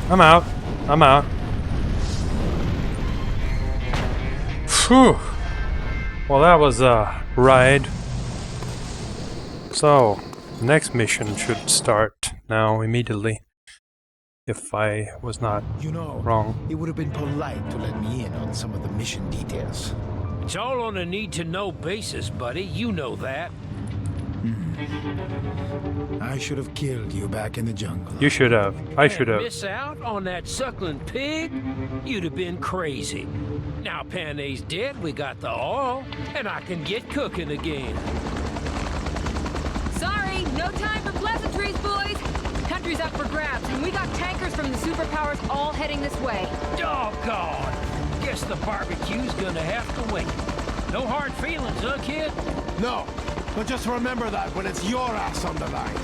I'm out. I'm out. Phew. Well, that was a ride. So, next mission should start now immediately. If I was not wrong. It would have been polite to let me in on some of the mission details. It's all on a need-to-know basis, buddy. You know that. I should have killed you back in the jungle. You should have. I should have. Miss out on that suckling pig? You'd have been crazy. Now Panay's dead, we got the oil, and I can get cooking again. Sorry, no time for pleasantries, boys. Country's up for grabs, and we got tankers from the superpowers all heading this way. Doggone! Guess the barbecue's gonna have to wait. No hard feelings, huh, kid? No, but just remember that when it's your ass on the line.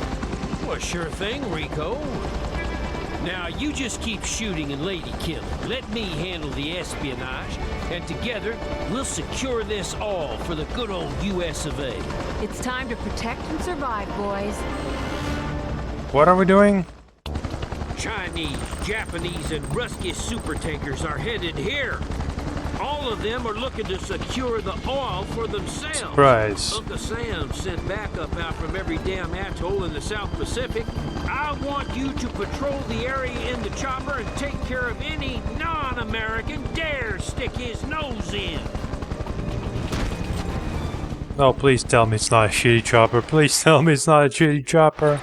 Well, sure thing, Rico. Now, you just keep shooting and lady killing. Let me handle the espionage, and together, we'll secure this all for the good old US of A. It's time to protect and survive, boys. What are we doing? Chinese, Japanese, and Ruskies supertankers are headed here. All of them are looking to secure the oil for themselves. Surprise. Uncle Sam sent backup out from every damn atoll in the South Pacific. I want you to patrol the area in the chopper and take care of any non-American dare stick his nose in. Oh, please tell me it's not a shitty chopper. Please tell me it's not a shitty chopper.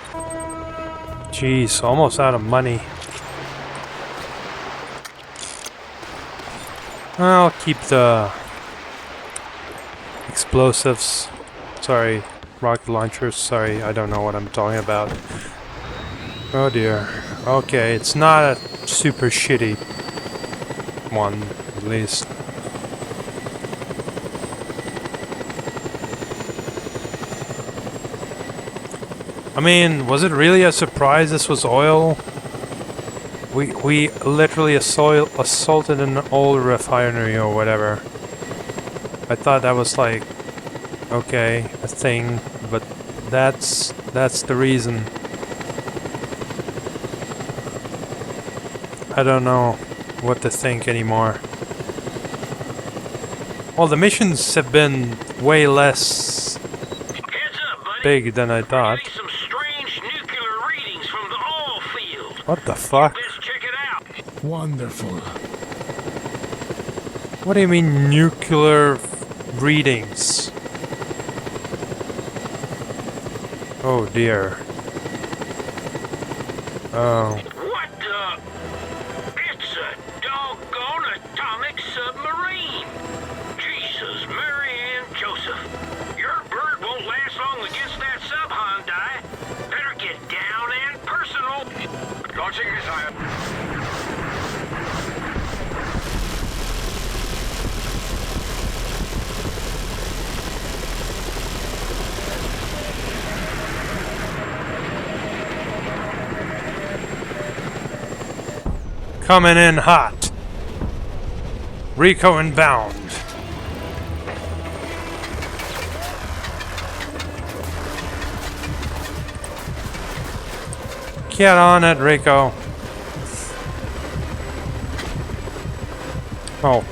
Jeez, almost out of money. I'll keep the explosives. Sorry, rocket launchers. Sorry, I don't know what I'm talking about. Oh dear. Okay, it's not a super shitty one, at least. I mean, was it really a surprise this was oil? We literally assaulted an oil refinery or whatever. I thought that was like, okay, a thing, but that's the reason. I don't know what to think anymore. Well, the missions have been way less big than I thought. What the fuck? Wonderful. What do you mean nuclear readings? Oh dear. Oh. What the? It's a doggone atomic submarine. Jesus, Mary and Joseph. Your bird won't last long against that sub, Hyundai. Better get down and personal. Launching missile. Coming in hot. Rico inbound. Get on it, Rico. Oh.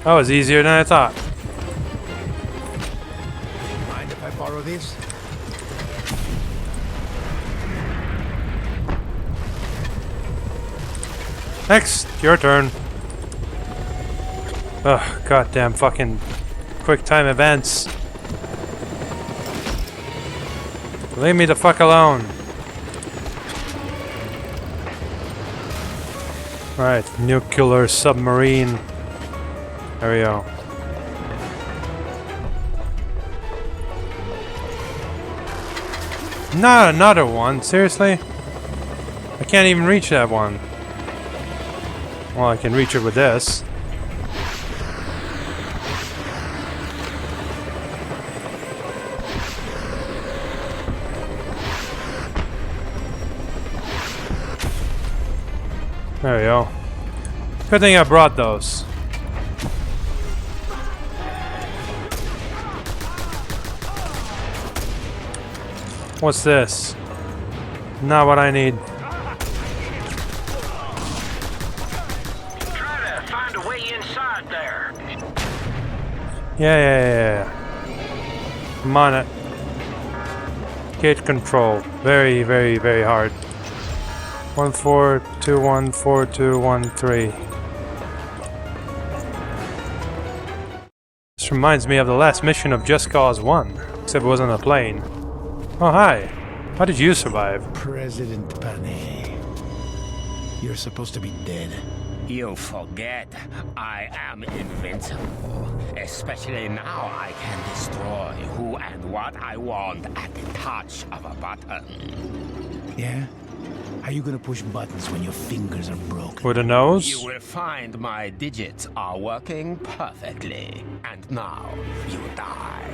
That was easier than I thought. Mind if I borrow this? Next, your turn. Ugh, goddamn fucking quick time events. Leave me the fuck alone. Right, nuclear submarine. There we go. Not another one, seriously? I can't even reach that one. Well, I can reach it with this. There we go. Good thing I brought those. What's this? Not what I need. Try to find a way inside there. Yeah. I'm on it. Gate control. Very, very, very hard. 14214213. This reminds me of the last mission of Just Cause 1, except it wasn't a plane. Oh, hi. How did you survive? President Panay. You're supposed to be dead. You forget, I am invincible. Especially now I can destroy who and what I want at the touch of a button. Yeah? How you gonna push buttons when your fingers are broken? With a nose? You will find my digits are working perfectly. And now, you die.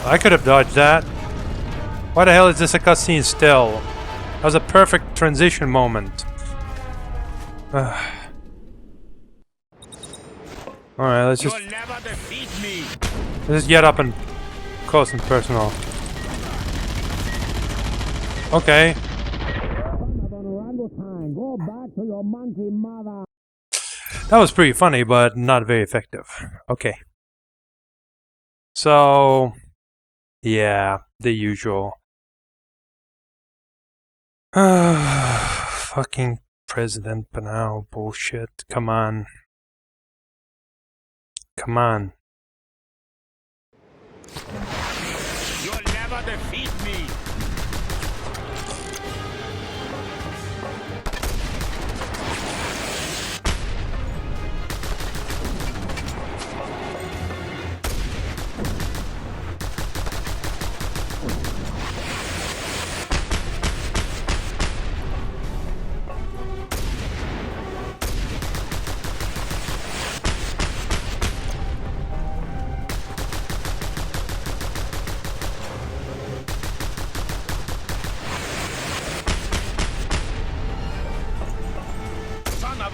I could have dodged that. Why the hell is this a cutscene still? That was a perfect transition moment. Alright, let's just... You'll never defeat me! Let's get up and close and personal. Okay. That was pretty funny, but not very effective. Okay. So... yeah, the usual. Fucking President Banal bullshit. Come on. Come on. You'll never defeat me!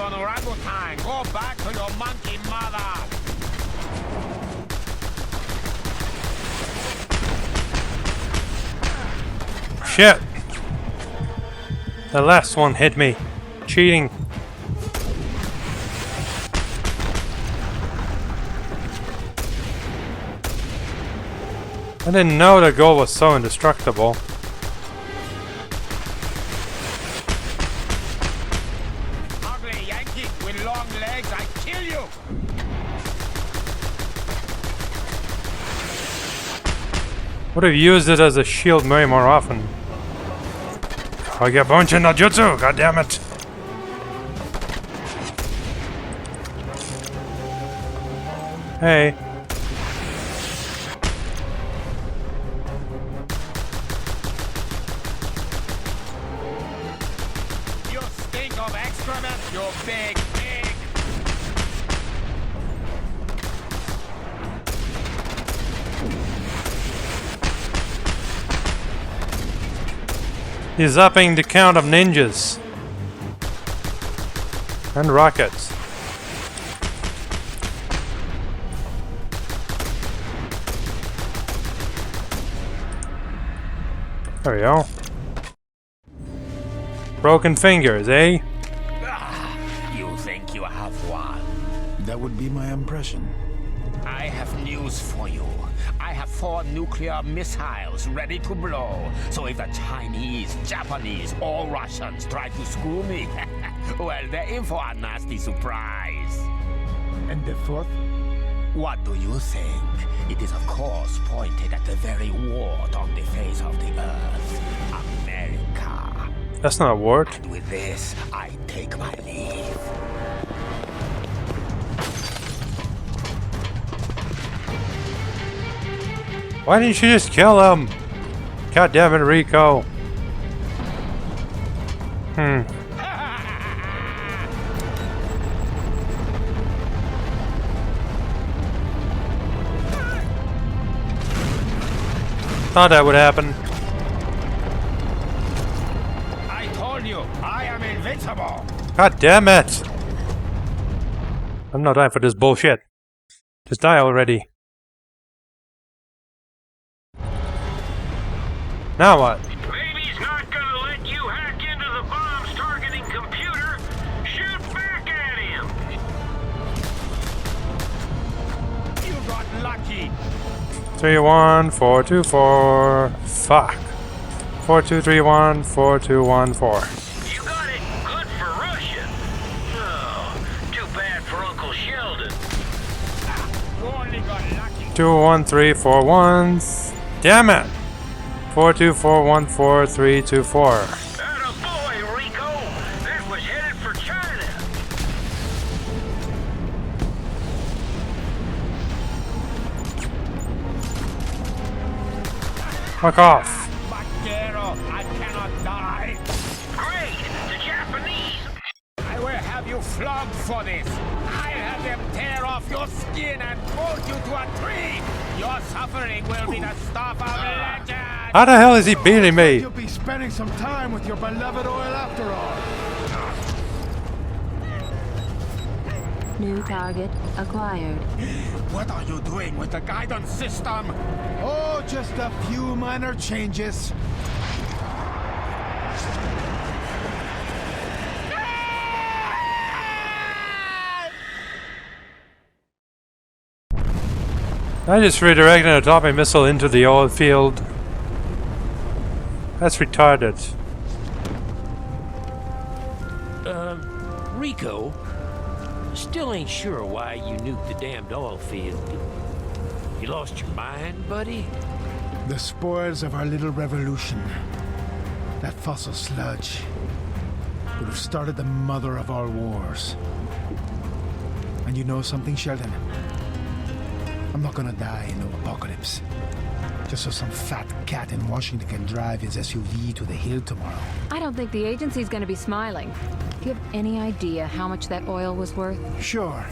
Orangutan, go back to your monkey mother! Shit! The last one hit me. Cheating. I didn't know the goal was so indestructible. Would have used it as a shield way more often. I get punched in the jutsu, god damn it. Hey. You stink of excrement, you big pig! He's upping the count of ninjas. And rockets. There we go. Broken fingers, eh? You think you have won? That would be my impression. I have news for you. I have 4 nuclear missiles ready to blow. So if the Chinese, Japanese, or Russians try to screw me, well, they're in for a nasty surprise. And the 4th? What do you think? It is, of course, pointed at the very ward on the face of the earth, America. That's not a word. And with this, I take my leave. Why didn't you just kill him? God damn it, Rico. Thought that would happen. I told you, I am invincible. God damn it. I'm not dying for this bullshit. Just die already. Now what? Maybe he's not gonna let you hack into the bomb's targeting computer. Shoot back at him. You got lucky. 31424. Fuck. 4231 4214. You got it. Good for Russia. Oh, too bad for Uncle Sheldon. You only got lucky. 21341. Damn it! 4241434. Attaboy, Rico. That was headed for China. Fuck off. Vaquero, I cannot die. Great. The Japanese. I will have you flogged for this. I'll have them tear off your skin and bolt you to a tree. Your suffering will be the stuff of legend. How the hell is he beating me? You'll be spending some time with your beloved oil after all. New target acquired. What are you doing with the guidance system? Oh, just a few minor changes. I just redirected an atomic missile into the oil field. That's retarded. Rico, still ain't sure why you nuked the damned oil field. You lost your mind, buddy? The spoils of our little revolution. That fossil sludge would have started the mother of all wars. And you know something, Sheldon? I'm not gonna die in no apocalypse. Just so some fat cat in Washington can drive his SUV to the hill tomorrow. I don't think the agency's gonna be smiling. Do you have any idea how much that oil was worth? Sure.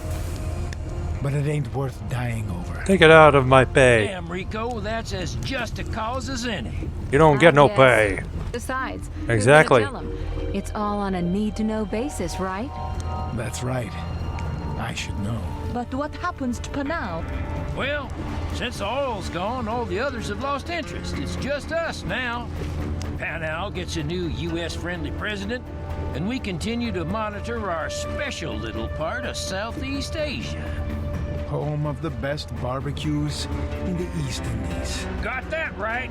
But it ain't worth dying over. Take it out of my pay. Damn, Rico, that's as just a cause as any. You don't get no Yes. pay. Besides, Exactly. who's gonna tell 'em? It's all on a need-to-know basis, right? That's right. I should know. But what happens to Panal? Well, since the oil's gone, all the others have lost interest. It's just us now. Panal gets a new U.S.-friendly president, and we continue to monitor our special little part of Southeast Asia. Home of the best barbecues in the East Indies. Got that right.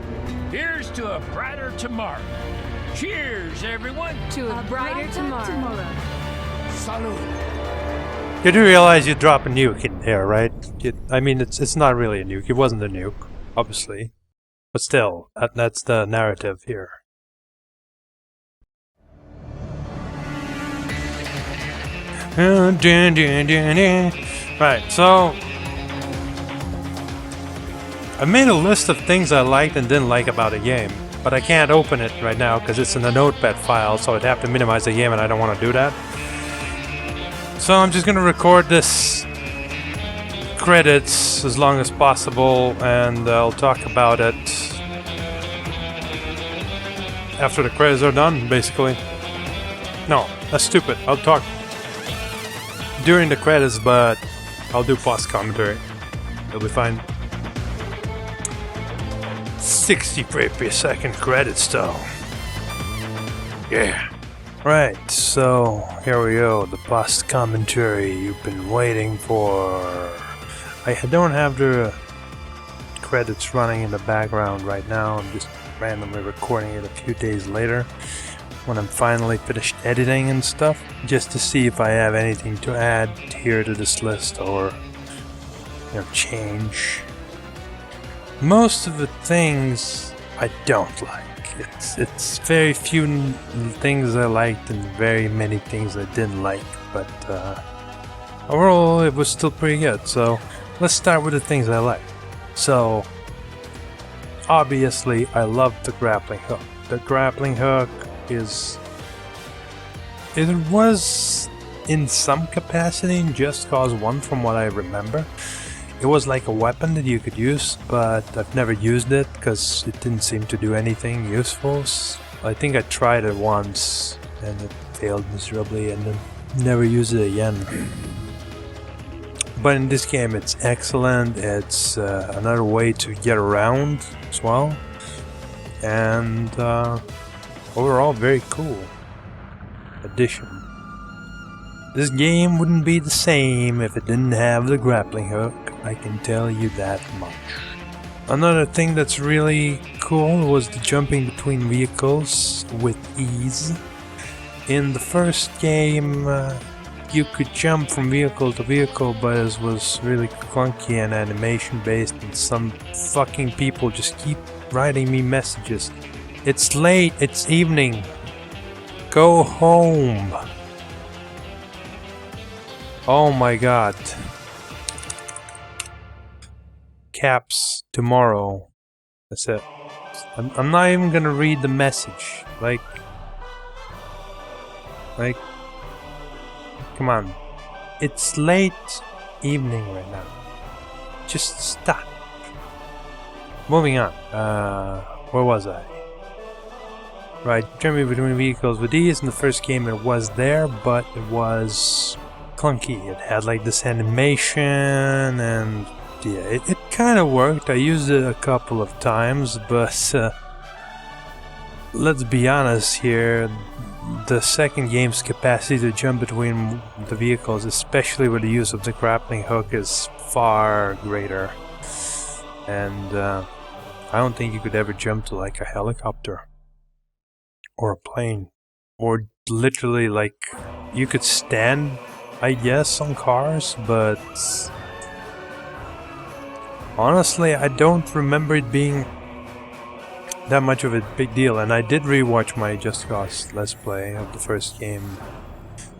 Here's to a brighter tomorrow. Cheers, everyone. To a brighter tomorrow. Salud. You do realize you drop a nuke in there, right? I mean, it's not really a nuke. It wasn't a nuke, obviously. But still, that's the narrative here. Right, so I made a list of things I liked and didn't like about a game, but I can't open it right now because it's in a notepad file, so I'd have to minimize the game and I don't want to do that. So I'm just gonna record this credits as long as possible, and I'll talk about it after the credits are done, basically. No, that's stupid. I'll talk during the credits, but I'll do post commentary. It'll be fine. 60 frames per second credits though. Yeah. Right, so here we go, the post commentary you've been waiting for. I don't have the credits running in the background right now. I'm just randomly recording it a few days later when I'm finally finished editing and stuff, just to see if I have anything to add here to this list or change. Most of the things I don't like. It's very few things I liked and very many things I didn't like, but overall it was still pretty good. So let's start with the things I like. So obviously I love the grappling hook. The grappling hook was in some capacity in Just Cause 1 from what I remember. It was like a weapon that you could use, but I've never used it because it didn't seem to do anything useful. I think I tried it once and it failed miserably and then never used it again. But in this game it's excellent. It's another way to get around as well. and overall very cool addition. This game wouldn't be the same if it didn't have the grappling hook, I can tell you that much. Another thing that's really cool was the jumping between vehicles with ease. In the first game, you could jump from vehicle to vehicle, but it was really clunky and animation based, and some fucking people just keep writing me messages. It's late, it's evening. Go home. Oh my god. Caps tomorrow. That's it. I'm not even gonna read the message. Like, come on. It's late evening right now. Just stop. Moving on. Where was I? Right, jumping between vehicles with ease. In the first game it was there, but it was clunky. It had like this animation, and yeah, it kind of worked. I used it a couple of times, but let's be honest here. The second game's capacity to jump between the vehicles, especially with the use of the grappling hook, is far greater. And I don't think you could ever jump to like a helicopter or a plane, or literally like you could stand, I guess, on cars, but honestly I don't remember it being that much of a big deal. And I did rewatch my Just Cause Let's Play of the first game,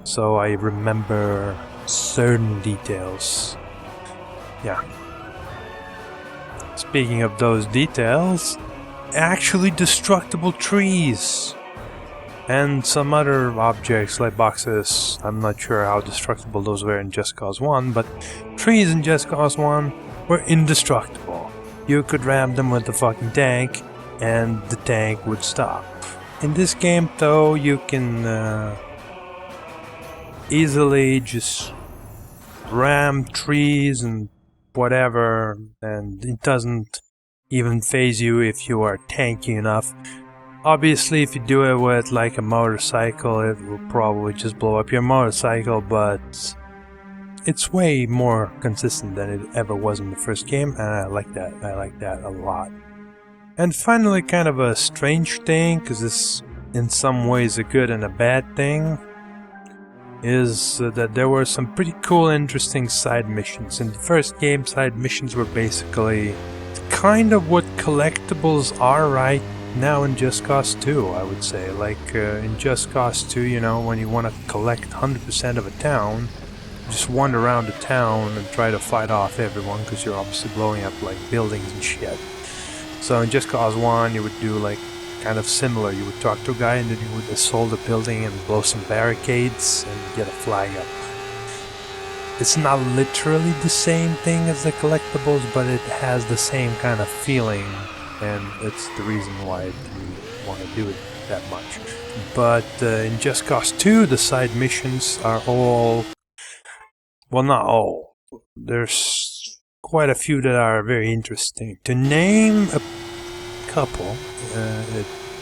so I remember certain details. Yeah. Speaking of those details, actually destructible trees and some other objects like boxes. I'm not sure how destructible those were in Just Cause 1, but trees in Just Cause 1 were indestructible. You could ram them with the fucking tank and the tank would stop. In this game though, you can easily just ram trees and whatever, and it doesn't even phase you if you are tanky enough. Obviously, if you do it with like a motorcycle, it will probably just blow up your motorcycle, but it's way more consistent than it ever was in the first game, and I like that. I like that a lot. And finally, kind of a strange thing, because this in some ways a good and a bad thing, is that there were some pretty cool, interesting side missions. In the first game, side missions were basically kind of what collectibles are right now in Just Cause 2, I would say. Like in Just Cause 2, you know, when you want to collect 100% of a town, just wander around the town and try to fight off everyone, because you're obviously blowing up like buildings and shit. So in Just Cause 1, you would do like kind of similar. You would talk to a guy and then you would assault a building and blow some barricades and get a flag up. It's not literally the same thing as the collectibles, but it has the same kind of feeling, and it's the reason why I didn't want to do it that much. But in Just Cause 2, the side missions are all... well, not all. There's quite a few that are very interesting. To name a couple,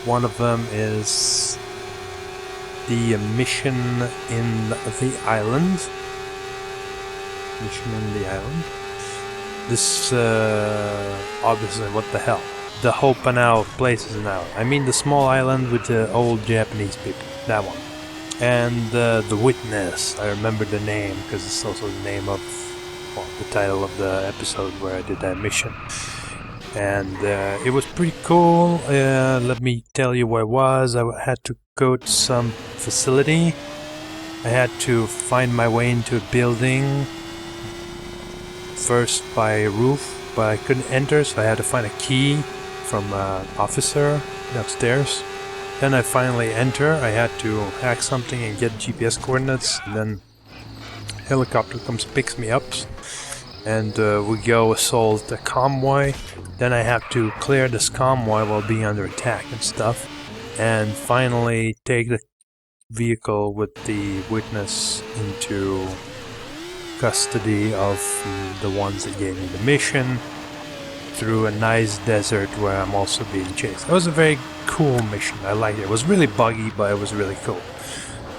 one of them is the mission in the island. Mission in the island. This, obviously, what the hell? The whole Panel place is an island. I mean the small island with the old Japanese people. That one. And The Witness. I remember the name because it's also the name of, well, the title of the episode where I did that mission. And it was pretty cool. Let me tell you where it was. I had to go to some facility. I had to find my way into a building. First by a roof, but I couldn't enter, so I had to find a key from an officer upstairs. Then I finally enter. I had to hack something and get GPS coordinates, and then a helicopter comes, picks me up, and we go assault a convoy. Then I have to clear this convoy while being under attack and stuff, and finally take the vehicle with the witness into custody of the ones that gave me the mission. through a nice desert where I'm also being chased. It was a very cool mission. I liked it. It was really buggy, but it was really cool.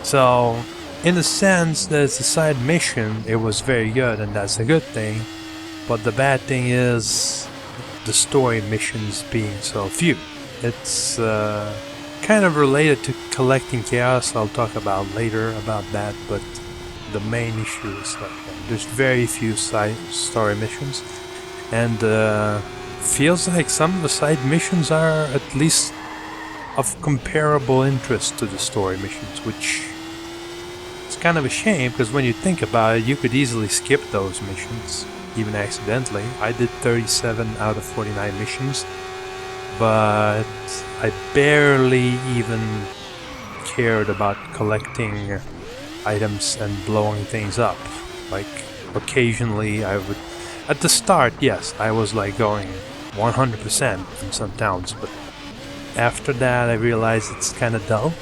So, in a sense, there's a side mission. It was very good, and that's a good thing. But the bad thing is the story missions being so few. It's kind of related to collecting chaos. I'll talk about later about that, but the main issue is that there's very few side story missions, and feels like some of the side missions are at least of comparable interest to the story missions, which is kind of a shame, because when you think about it, you could easily skip those missions, even accidentally. I did 37 out of 49 missions, but I barely even cared about collecting items and blowing things up. Like, occasionally I would... At the start, yes, I was like going 100% in some towns, but after that I realized it's kind of dull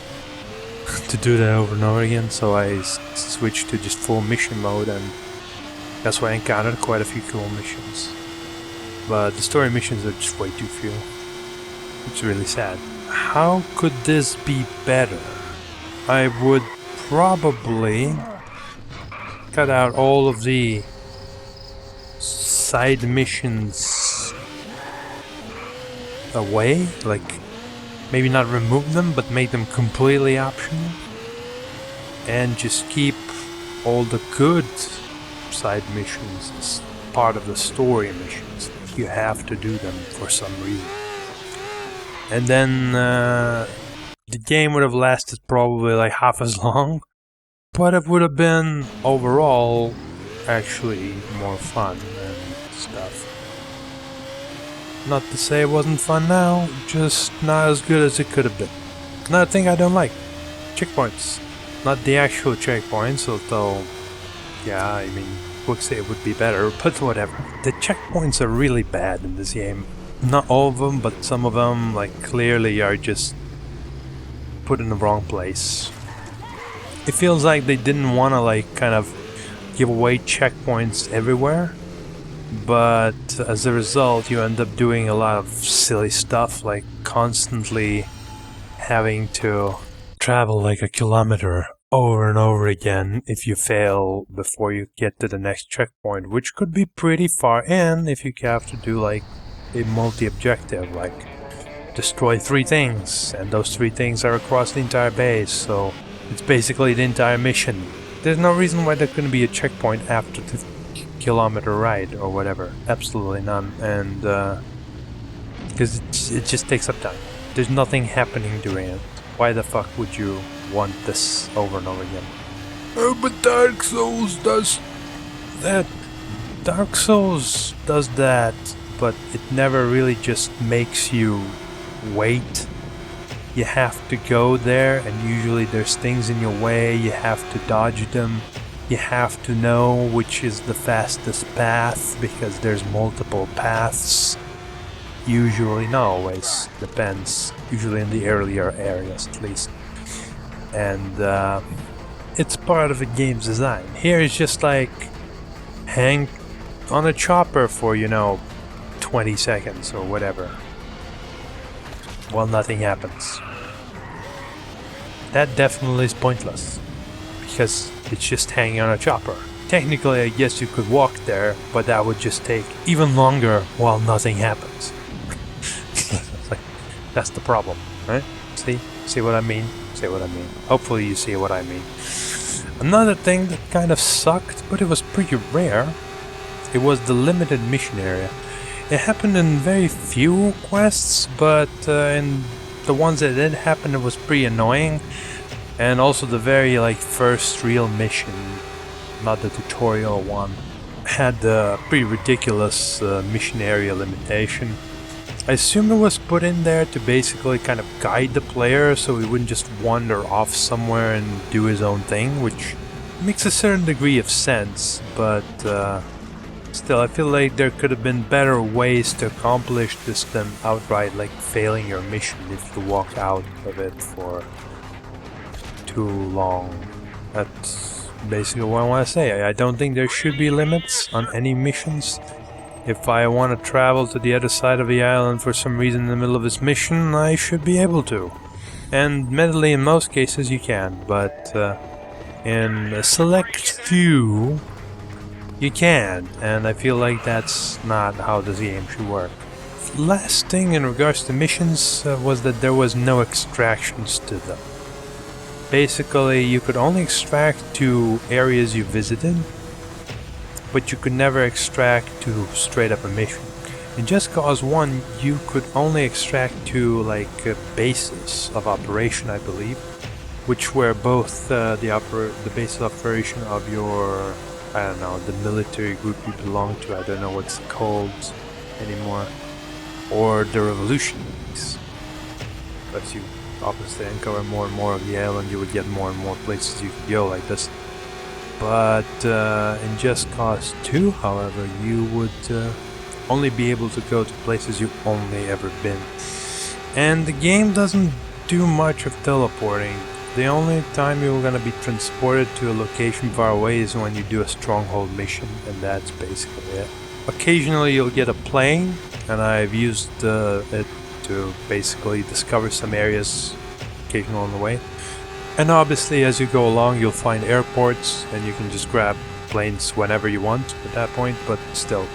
to do that over and over again, so I switched to just full mission mode, and that's why I encountered quite a few cool missions. But the story missions are just way too few. It's really sad. How could this be better? I would probably cut out all of the side missions away, like maybe not remove them, but make them completely optional, and just keep all the good side missions as part of the story missions. You have to do them for some reason. And then the game would have lasted probably like half as long, but it would have been overall actually more fun and stuff. Not to say it wasn't fun now, just not as good as it could have been. Another thing I don't like, checkpoints. Not the actual checkpoints, although, yeah, I mean, would say it would be better, but whatever. The checkpoints are really bad in this game. Not all of them, but some of them, like, clearly are just put in the wrong place. It feels like they didn't want to, like, kind of give away checkpoints everywhere, but as a result you end up doing a lot of silly stuff, like constantly having to travel like a kilometer over and over again if you fail before you get to the next checkpoint, which could be pretty far in if you have to do like a multi-objective, like destroy 3 things, and those 3 things are across the entire base, so it's basically the entire mission. There's no reason why there couldn't be a checkpoint after the kilometer ride or whatever. Absolutely none. And because it just takes up time. There's nothing happening during it. Why the fuck would you want this over and over again? Oh, but Dark Souls does that. Dark Souls does that, but it never really just makes you wait. You have to go there, and usually there's things in your way, you have to dodge them. You have to know which is the fastest path, because there's multiple paths. Usually, not always, depends. Usually in the earlier areas at least. And it's part of the game's design. Here it's just like hang on a chopper for, 20 seconds or whatever, while nothing happens. That definitely is pointless, because it's just hanging on a chopper. Technically, I guess you could walk there, but that would just take even longer while nothing happens. That's the problem, right? See what I mean? See what I mean. Hopefully you see what I mean. Another thing that kind of sucked, but it was pretty rare, it was the limited mission area. It happened in very few quests, but in the ones that did happen, it was pretty annoying. And also the very first real mission, not the tutorial one, had a pretty ridiculous mission area limitation. I assume it was put in there to basically kind of guide the player so he wouldn't just wander off somewhere and do his own thing, which makes a certain degree of sense, but still, I feel like there could have been better ways to accomplish this than outright failing your mission if you walk out of it for too long. That's basically what I want to say. I don't think there should be limits on any missions. If I want to travel to the other side of the island for some reason in the middle of this mission, I should be able to. And admittedly, in most cases you can, but in a select few, you can, and I feel like that's not how this game should work. Last thing in regards to missions was that there was no extractions to them. Basically, you could only extract to areas you visited, but you could never extract to straight up a mission. In Just Cause 1, you could only extract to like bases of operation, I believe, which were both the base of operation of your, I don't know, the military group you belong to. I don't know what's called anymore, or the revolutionaries. Because you obviously uncover more and more of the island, you would get more and more places you could go like this. But in Just Cause 2, however, you would only be able to go to places you've only ever been. And the game doesn't do much of teleporting. The only time you're gonna be transported to a location far away is when you do a stronghold mission, and that's basically it. Occasionally you'll get a plane, and I've used it to basically discover some areas occasionally on the way. And obviously as you go along you'll find airports, and you can just grab planes whenever you want at that point, but still.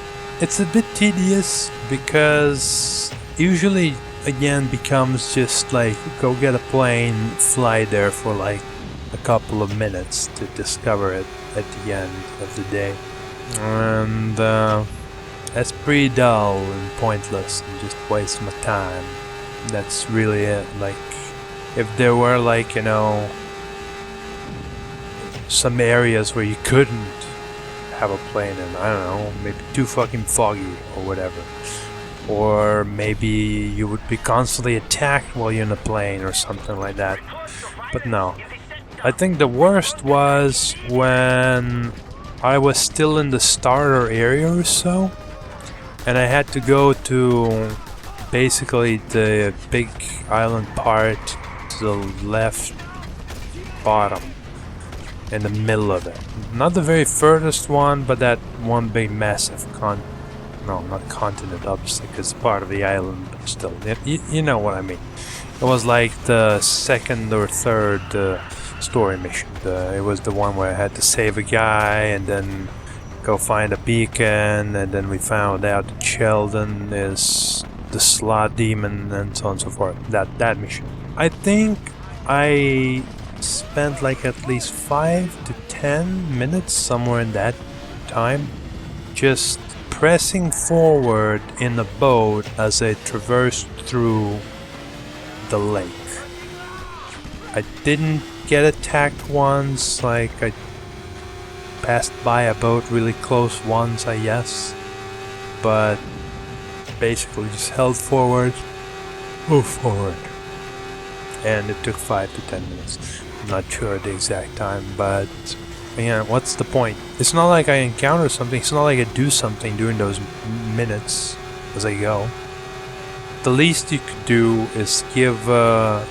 It's a bit tedious because usually again becomes just like go get a plane, fly there for like a couple of minutes to discover it at the end of the day. And that's pretty dull and pointless and just waste my time. That's really it. Like, if there were like, you know, some areas where you couldn't have a plane in, I don't know, maybe too fucking foggy or whatever. Or maybe you would be constantly attacked while you're in a plane or something like that. But no. I think the worst was when I was still in the starter area or so, and I had to go to basically the big island part to the left bottom, in the middle of it. Not the very furthest one, but that one big massive no, not continent, obviously, because it's part of the island, but still, you know what I mean. It was like the second or third story mission. It was the one where I had to save a guy and then go find a beacon, and then we found out that Sheldon is the slot demon and so on and so forth. That mission. I think I spent like at least 5 to 10 minutes, somewhere in that time, just pressing forward in the boat as I traversed through the lake. I didn't get attacked once, like I passed by a boat really close once, I guess, but basically just held forward, moved forward, and it took 5 to 10 minutes. I'm not sure the exact time, but yeah, what's the point? It's not like I encounter something, it's not like I do something during those minutes as I go. The least you could do is give a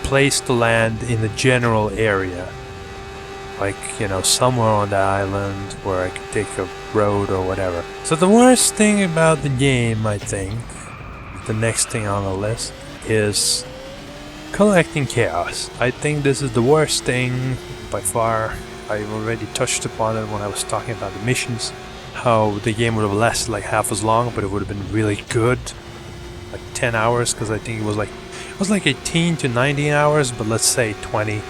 place to land in the general area. Like, you know, somewhere on the island where I could take a road or whatever. So the worst thing about the game, I think, the next thing on the list, is collecting chaos. I think this is the worst thing by far. I already touched upon it when I was talking about the missions. How the game would have lasted like half as long, but it would have been really good. Like 10 hours, because I think it was like 18 to 19 hours, but let's say 20.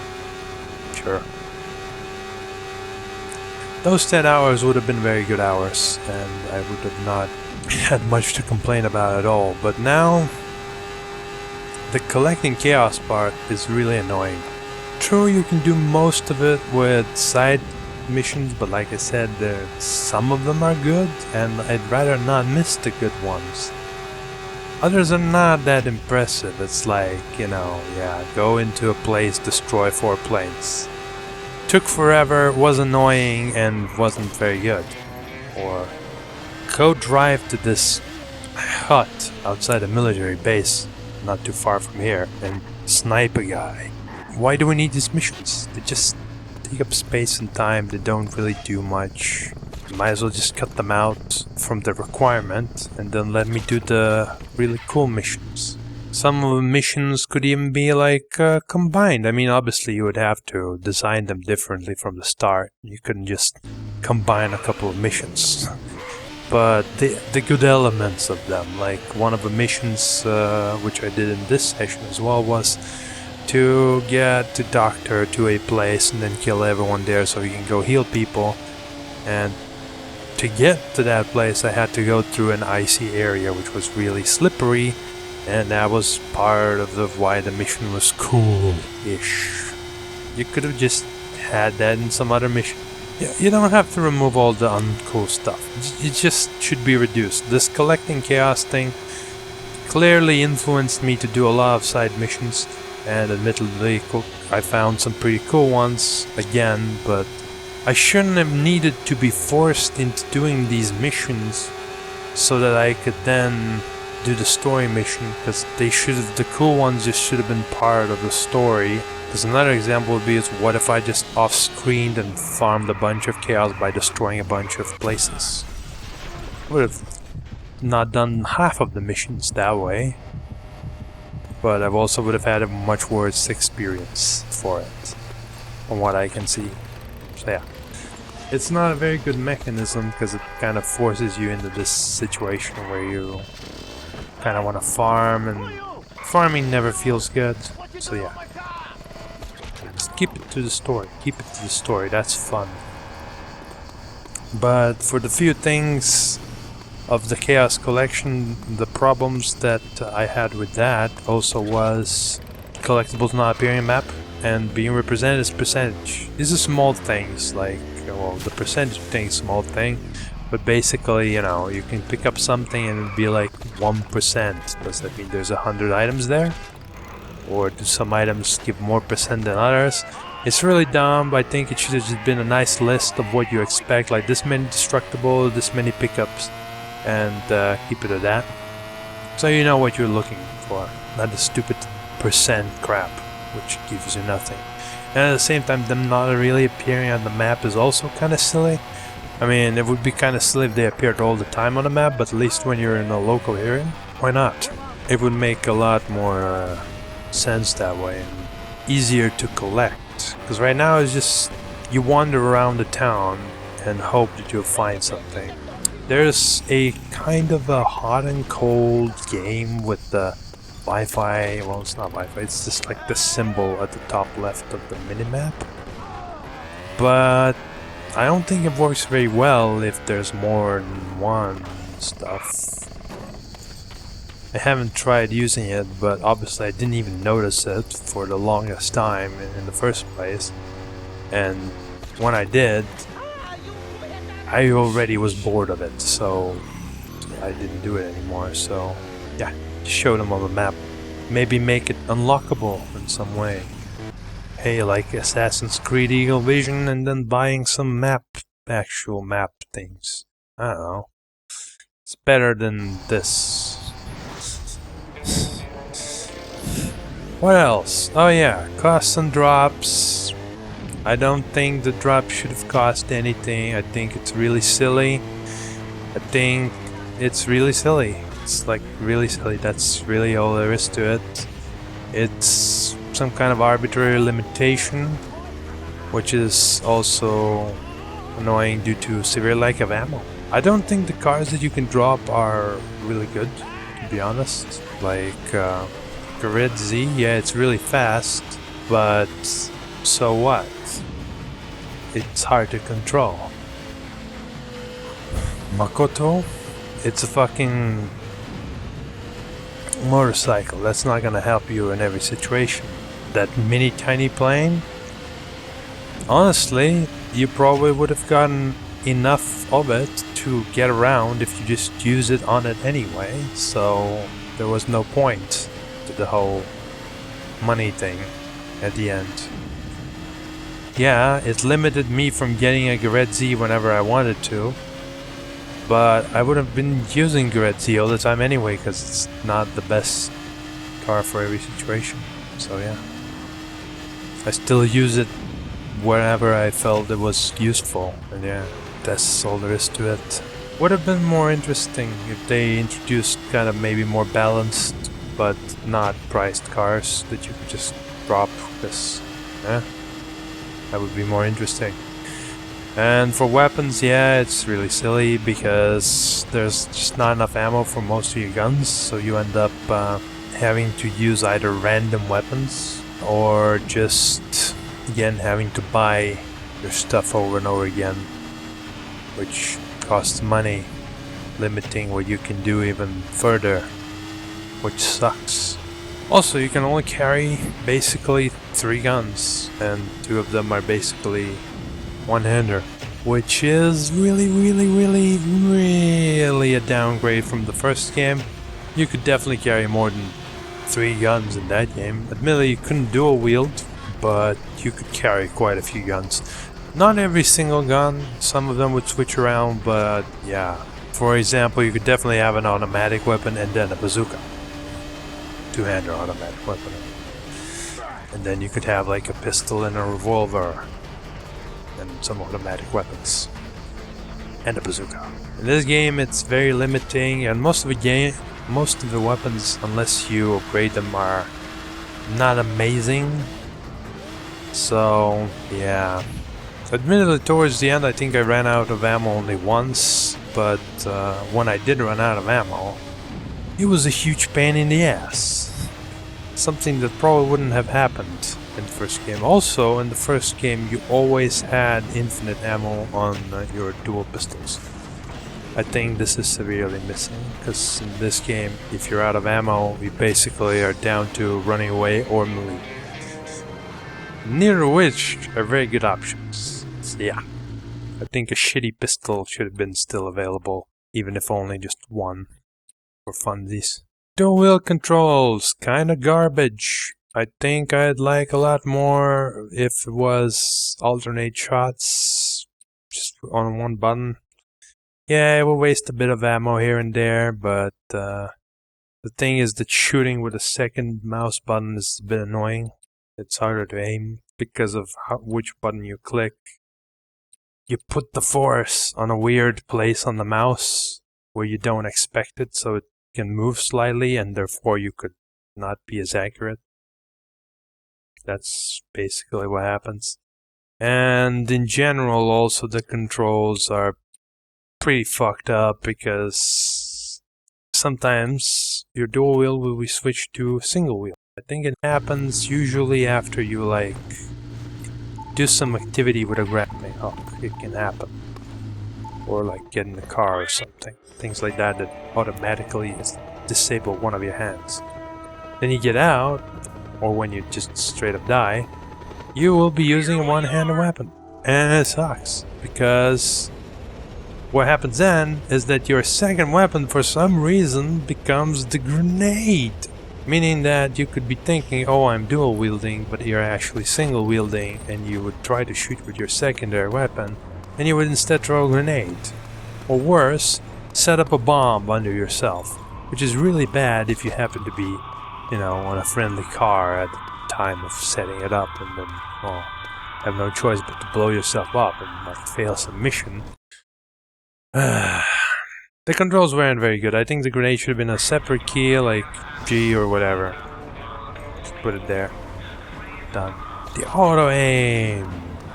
Sure. Those 10 hours would have been very good hours, and I would have not had much to complain about at all. But now, the collecting chaos part is really annoying. True, you can do most of it with side missions, but like I said, some of them are good, and I'd rather not miss the good ones. Others are not that impressive. It's like, you know, yeah, go into a place, destroy 4 planes. Took forever, was annoying, and wasn't very good. Or go drive to this hut outside a military base, not too far from here, and snipe a guy. Why do we need these missions? They just take up space and time, they don't really do much. Might as well just cut them out from the requirement and then let me do the really cool missions. Some of the missions could even be like combined. I mean, obviously you would have to design them differently from the start. You couldn't just combine a couple of missions. But the good elements of them, like one of the missions which I did in this session as well, was to get the doctor to a place and then kill everyone there so he can go heal people. And to get to that place I had to go through an icy area which was really slippery, and that was part of why the mission was cool-ish. You could have just had that in some other mission. Yeah, you don't have to remove all the uncool stuff. It just should be reduced. This collecting chaos thing clearly influenced me to do a lot of side missions, and admittedly I found some pretty cool ones again, but I shouldn't have needed to be forced into doing these missions so that I could then do the story mission, because the cool ones just should have been part of the story. Because another example would be is, what if I just off-screened and farmed a bunch of chaos by destroying a bunch of places? I would have not done half of the missions that way, but I also would have had a much worse experience for it, from what I can see. So yeah, it's not a very good mechanism because it kind of forces you into this situation where you kind of want to farm, and farming never feels good. So yeah, just keep it to the story. Keep it to the story. That's fun. But for the few things of the Chaos Collection, the problems that I had with that also was collectibles not appearing in map and being represented as percentage. These are small things, like, well, the percentage thing is a small thing, but basically, you know, you can pick up something and it'd be like 1%. Does that mean there's 100 items there? Or do some items give more percent than others? It's really dumb. I think it should have just been a nice list of what you expect, like this many destructible, this many pickups, and keep it at that. So you know what you're looking for, not the stupid percent crap, which gives you nothing. And at the same time, them not really appearing on the map is also kind of silly. I mean, it would be kind of silly if they appeared all the time on the map, but at least when you're in a local area, why not? It would make a lot more sense that way, and easier to collect. Because right now it's just, you wander around the town and hope that you'll find something. There's a kind of a hot and cold game with the Wi-Fi, well, it's not Wi-Fi, it's just like the symbol at the top left of the minimap. But I don't think it works very well if there's more than one stuff. I haven't tried using it, but obviously I didn't even notice it for the longest time in the first place. And when I did, I already was bored of it, so I didn't do it anymore. So yeah, just show them on the map. Maybe make it unlockable in some way. Hey, like Assassin's Creed Eagle Vision, and then buying some actual map things. I don't know. It's better than this. What else? Oh yeah, costs and drops. I don't think the drop should have cost anything. I think it's really silly. I think it's really silly. It's like really silly. That's really all there is to it. It's some kind of arbitrary limitation, which is also annoying due to severe lack of ammo. I don't think the cars that you can drop are really good, to be honest. Like Red Z, yeah, it's really fast, but so what? It's hard to control. Makoto, it's a fucking motorcycle. That's not gonna help you in every situation. That mini tiny plane, honestly, you probably would have gotten enough of it to get around if you just use it on it anyway, so there was no point to the whole money thing at the end. Yeah, it limited me from getting a Red Z whenever I wanted to, but I would have been using Red Z all the time anyway, because it's not the best car for every situation. So yeah, I still use it wherever I felt it was useful, and yeah, that's all there is to it. Would have been more interesting if they introduced kind of maybe more balanced but not priced cars that you could just drop, because that would be more interesting. And for weapons, yeah, it's really silly because there's just not enough ammo for most of your guns, so you end up having to use either random weapons or just, again, having to buy your stuff over and over again, which costs money, limiting what you can do even further, which sucks. Also, you can only carry basically 3 guns, and 2 of them are basically one-hander, which is really a downgrade from the first game. You could definitely carry more than 3 guns in that game. Admittedly, you couldn't dual wield, but you could carry quite a few guns. Not every single gun, some of them would switch around, but yeah. For example, you could definitely have an automatic weapon and then a bazooka. 2-hander automatic weapon. And then you could have like a pistol and a revolver. And some automatic weapons. And a bazooka. In this game it's very limiting, and most of the weapons, unless you upgrade them, are not amazing. So yeah. Admittedly, towards the end I think I ran out of ammo only once, but when I did run out of ammo, it was a huge pain in the ass. Something that probably wouldn't have happened in the first game. Also, in the first game you always had infinite ammo on your dual pistols. I think this is severely missing, because in this game, if you're out of ammo, you basically are down to running away or melee. Neither of which are very good options. So yeah, I think a shitty pistol should have been still available, even if only just one, for funsies. Dual wheel controls, kinda garbage. I think I'd like a lot more if it was alternate shots just on one button. Yeah, it will waste a bit of ammo here and there, but the thing is that shooting with a second mouse button is a bit annoying. It's harder to aim because of which button you click. You put the force on a weird place on the mouse where you don't expect it, so it can move slightly and therefore you could not be as accurate. That's basically what happens. And in general, also the controls are pretty fucked up, because sometimes your dual wheel will be switched to single wheel. I think it happens usually after you like do some activity with a grappling hook. It can happen. Or like get in a car or something. Things like that that automatically disable one of your hands. Then you get out, or when you just straight up die, you will be using a one-handed weapon. And it sucks, because what happens then is that your second weapon for some reason becomes the grenade. Meaning that you could be thinking, oh, I'm dual wielding, but you're actually single wielding, and you would try to shoot with your secondary weapon, and you would instead throw a grenade. Or worse, set up a bomb under yourself, which is really bad if you happen to be, you know, on a friendly car at the time of setting it up, and then, well, have no choice but to blow yourself up and like fail some mission. The controls weren't very good. I think the grenade should have been a separate key, like G or whatever. Just put it there. Done. The auto aim.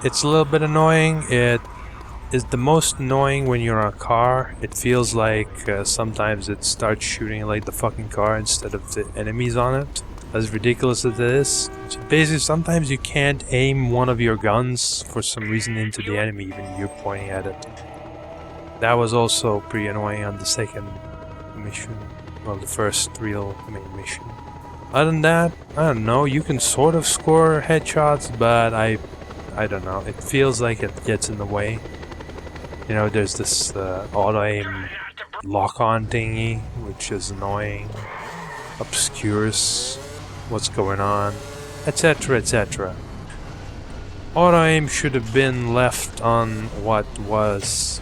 It's a little bit annoying. It is the most annoying when you're on a car. It feels like sometimes it starts shooting like the fucking car instead of the enemies on it. As ridiculous as it is. So basically, sometimes you can't aim one of your guns for some reason into the enemy, even you're pointing at it. That was also pretty annoying on the second mission. Well, the first real main mission. Other than that, I don't know, you can sort of score headshots, but I don't know, it feels like it gets in the way. You know, there's this auto-aim lock-on thingy, which is annoying, obscures what's going on, etc, etc. Auto-aim should have been left on what it was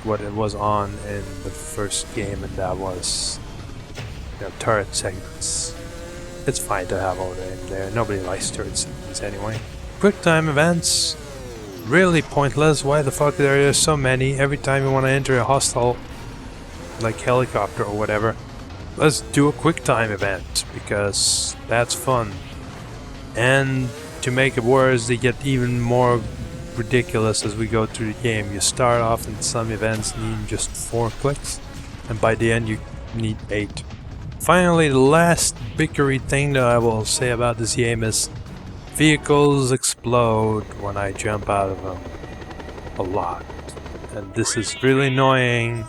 on in the first game, and that was, you know, turret segments. It's fine to have auto-aim there. Nobody likes turret segments anyway. Quick time events. really pointless. Why the fuck are there so many? Every time you want to enter a hostile, like helicopter or whatever, let's do a quick time event, because that's fun. And to make it worse, they get even more ridiculous as we go through the game. You start off in some events needing just 4 clicks, and by the end you need 8. Finally, the last bickery thing that I will say about this game is vehicles explode when I jump out of them. A lot. And this is really annoying.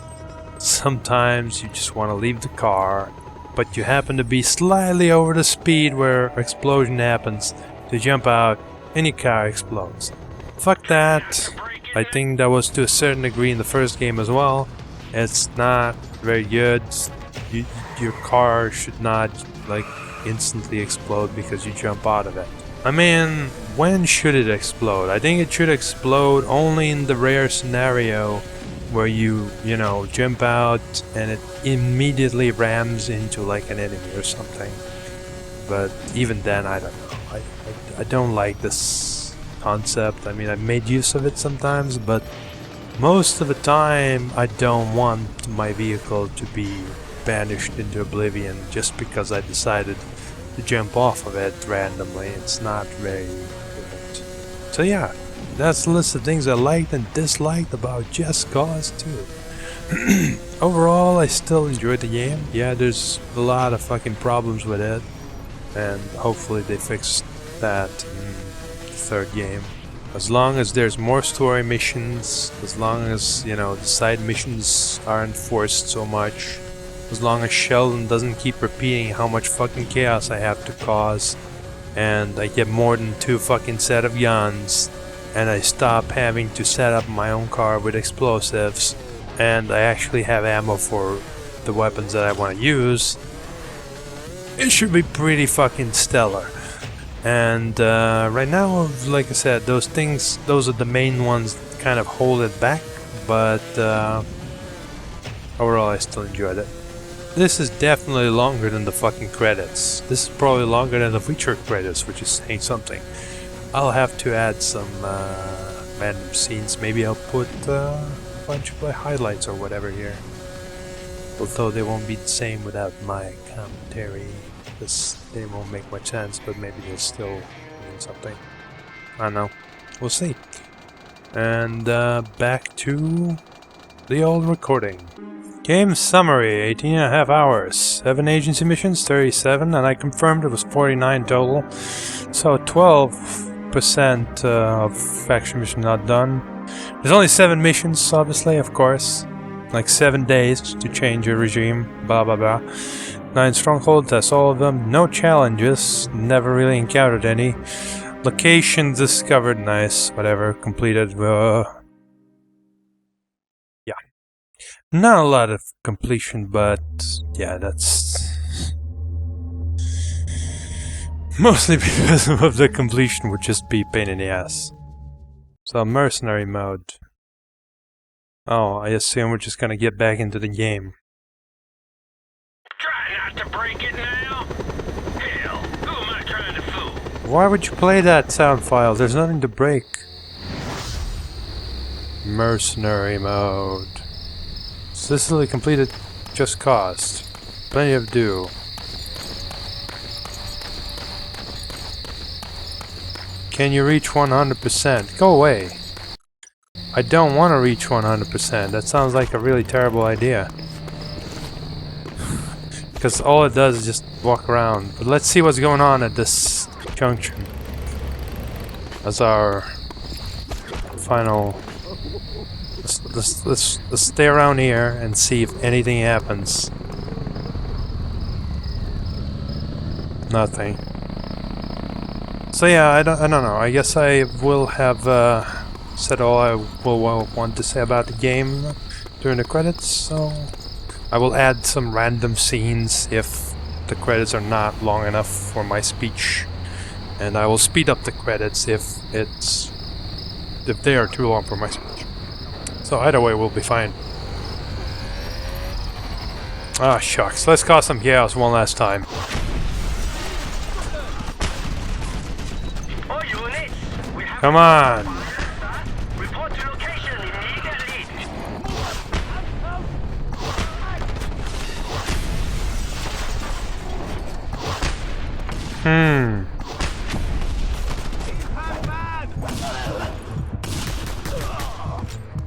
Sometimes you just want to leave the car, but you happen to be slightly over the speed where explosion happens to jump out and your car explodes. Fuck that. I think that was to a certain degree in the first game as well. It's not very good. Your car should not like instantly explode because you jump out of it. I mean, when should it explode? I think it should explode only in the rare scenario where you know, jump out and it immediately rams into like an enemy or something. But even then, I don't know. I don't like this concept. I mean, I've made use of it sometimes, but most of the time I don't want my vehicle to be banished into oblivion just because I decided to jump off of it randomly. It's not very good. So yeah, that's the list of things I liked and disliked about Just Cause 2. Overall, I still enjoyed the game. Yeah, there's a lot of fucking problems with it, and hopefully they fix that in the third game. As long as there's more story missions, as long as, you know, the side missions aren't forced so much, as long as Sheldon doesn't keep repeating how much fucking chaos I have to cause, and I get more than 2 fucking set of guns, and I stop having to set up my own car with explosives, and I actually have ammo for the weapons that I want to use, it should be pretty fucking stellar. And right now, like I said, those are the main ones that kind of hold it back, but overall I still enjoyed it. This is definitely longer than the fucking credits. This is probably longer than the feature credits, which is saying something. I'll have to add some random scenes. Maybe I'll put a bunch of highlights or whatever here. Although they won't be the same without my commentary, because they won't make much sense, but maybe they'll still mean something. I don't know. We'll see. And back to the old recording. Game summary, 18.5 hours, 7 agency missions, 37, and I confirmed it was 49 total. So 12% of faction mission not done. There's only 7 missions, obviously, of course. Like 7 days to change your regime, blah blah blah. 9 stronghold, that's all of them. No challenges, never really encountered any. Location discovered, nice, whatever, completed. Yeah. Not a lot of completion, but yeah, that's mostly because of the completion would just be a pain in the ass. So mercenary mode. Oh, I assume we're just gonna get back into the game. Try not to break it now. Hell, who am I trying to fool? Why would you play that sound file? There's nothing to break. Mercenary mode. Successfully completed Just Cause. Plenty of do. Can you reach 100%? Go away. I don't want to reach 100%. That sounds like a really terrible idea. Because all it does is just walk around. But let's see what's going on at this junction. As our final... Let's stay around here and see if anything happens. Nothing. So yeah, I don't know. I guess I will have said all I will want to say about the game during the credits. So I will add some random scenes if the credits are not long enough for my speech, and I will speed up the credits if they are too long for my speech. So either way, we'll be fine. Ah, shucks. Let's cause some chaos one last time. Come on!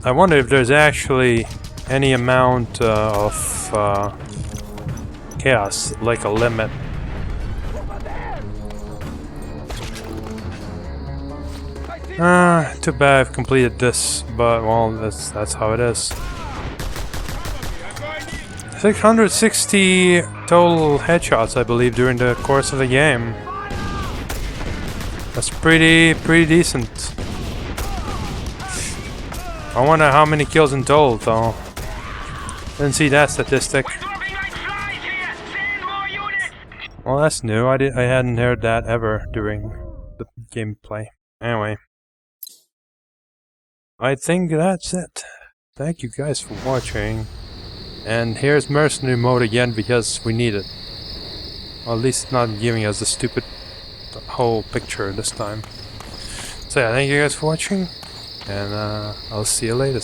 I wonder if there's actually any amount of chaos, like a limit. Too bad I've completed this, but well, that's how it is. 660 total headshots, I believe, during the course of the game. That's pretty decent. I wonder how many kills in total, though. Didn't see that statistic. Well, that's new. I hadn't heard that ever during the gameplay. Anyway, I think that's it. Thank you guys for watching. And here's mercenary mode again because we need it. Or at least not giving us the stupid whole picture this time. So yeah, thank you guys for watching. And I'll see you later.